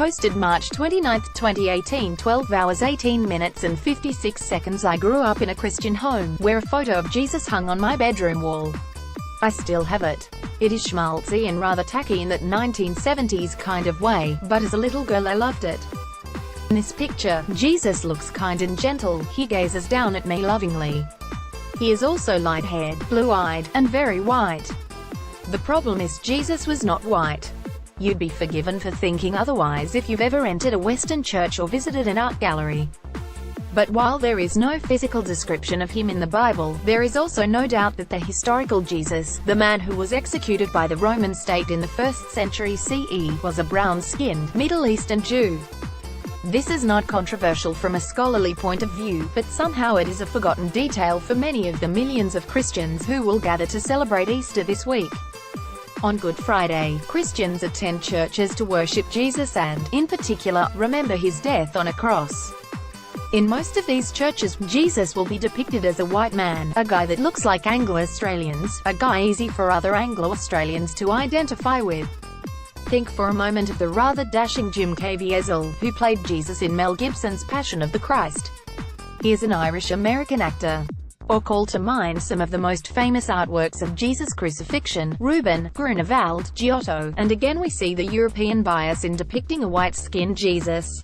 Posted March 29, 2018, 12 hours 18 minutes and 56 seconds. I grew up in a Christian home, where a photo of Jesus hung on my bedroom wall. I still have it. It is schmaltzy and rather tacky in that 1970s kind of way, but as a little girl I loved it. In this picture, Jesus looks kind and gentle. He gazes down at me lovingly. He is also light-haired, blue-eyed, and very white. The problem is Jesus was not white. You'd be forgiven for thinking otherwise if you've ever entered a Western church or visited an art gallery. But while there is no physical description of him in the Bible, there is also no doubt that the historical Jesus, the man who was executed by the Roman state in the 1st century CE, was a brown-skinned, Middle Eastern Jew. This is not controversial from a scholarly point of view, but somehow it is a forgotten detail for many of the millions of Christians who will gather to celebrate Easter this week. On Good Friday, Christians attend churches to worship Jesus and, in particular, remember his death on a cross. In most of these churches, Jesus will be depicted as a white man, a guy that looks like Anglo-Australians, a guy easy for other Anglo-Australians to identify with. Think for a moment of the rather dashing Jim Caviezel, who played Jesus in Mel Gibson's Passion of the Christ. He is an Irish-American actor. Or call to mind some of the most famous artworks of Jesus' crucifixion, Rubens, Grunewald, Giotto, and again we see the European bias in depicting a white-skinned Jesus.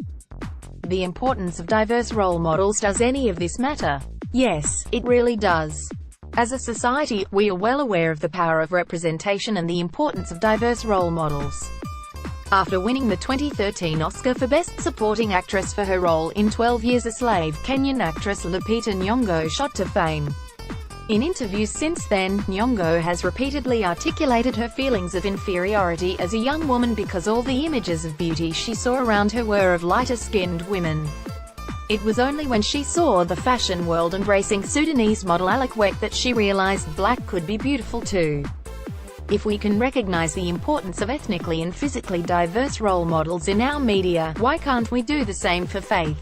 The importance of diverse role models. Does any of this matter? Yes, it really does. As a society, we are well aware of the power of representation and the importance of diverse role models. After winning the 2013 Oscar for Best Supporting Actress for her role in 12 Years a Slave, Kenyan actress Lupita Nyong'o shot to fame. In interviews since then, Nyong'o has repeatedly articulated her feelings of inferiority as a young woman because all the images of beauty she saw around her were of lighter-skinned women. It was only when she saw the fashion world embracing Sudanese model Alec Wek that she realized black could be beautiful too. If we can recognize the importance of ethnically and physically diverse role models in our media, why can't we do the same for faith?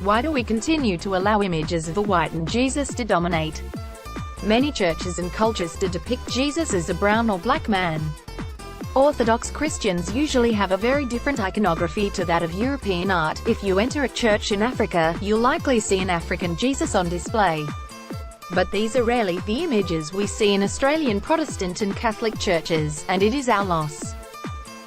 Why do we continue to allow images of a whitened Jesus to dominate? Many churches and cultures depict Jesus as a brown or black man. Orthodox Christians usually have a very different iconography to that of European art. If you enter a church in Africa, you'll likely see an African Jesus on display. But these are rarely the images we see in Australian Protestant and Catholic churches, and it is our loss.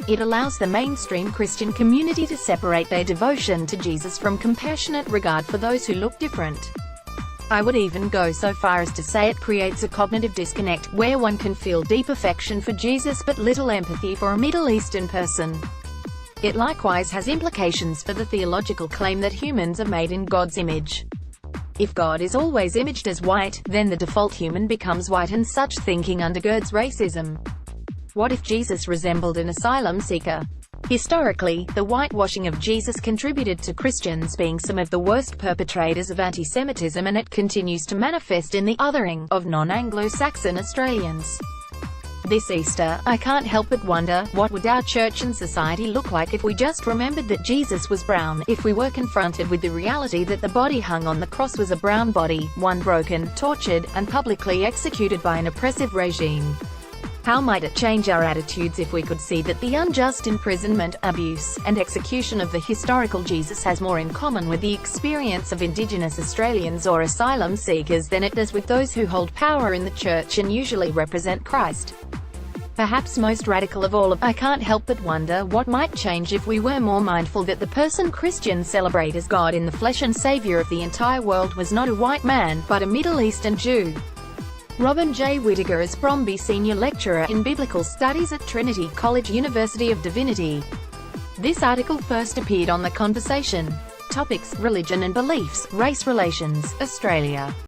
It allows the mainstream Christian community to separate their devotion to Jesus from compassionate regard for those who look different. I would even go so far as to say it creates a cognitive disconnect, where one can feel deep affection for Jesus but little empathy for a Middle Eastern person. It likewise has implications for the theological claim that humans are made in God's image. If God is always imaged as white, then the default human becomes white, and such thinking undergirds racism. What if Jesus resembled an asylum seeker? Historically, the whitewashing of Jesus contributed to Christians being some of the worst perpetrators of anti-Semitism, and it continues to manifest in the othering of non-Anglo-Saxon Australians. This Easter, I can't help but wonder, what would our church and society look like if we just remembered that Jesus was brown, if we were confronted with the reality that the body hung on the cross was a brown body, one broken, tortured, and publicly executed by an oppressive regime? How might it change our attitudes if we could see that the unjust imprisonment, abuse, and execution of the historical Jesus has more in common with the experience of Indigenous Australians or asylum seekers than it does with those who hold power in the church and usually represent Christ? Perhaps most radical of all, I can't help but wonder what might change if we were more mindful that the person Christians celebrate as God in the flesh and Savior of the entire world was not a white man, but a Middle Eastern Jew. Robin J. Whittaker is Bromby Senior Lecturer in Biblical Studies at Trinity College, University of Divinity. This article first appeared on The Conversation. Topics: Religion and Beliefs, Race Relations, Australia.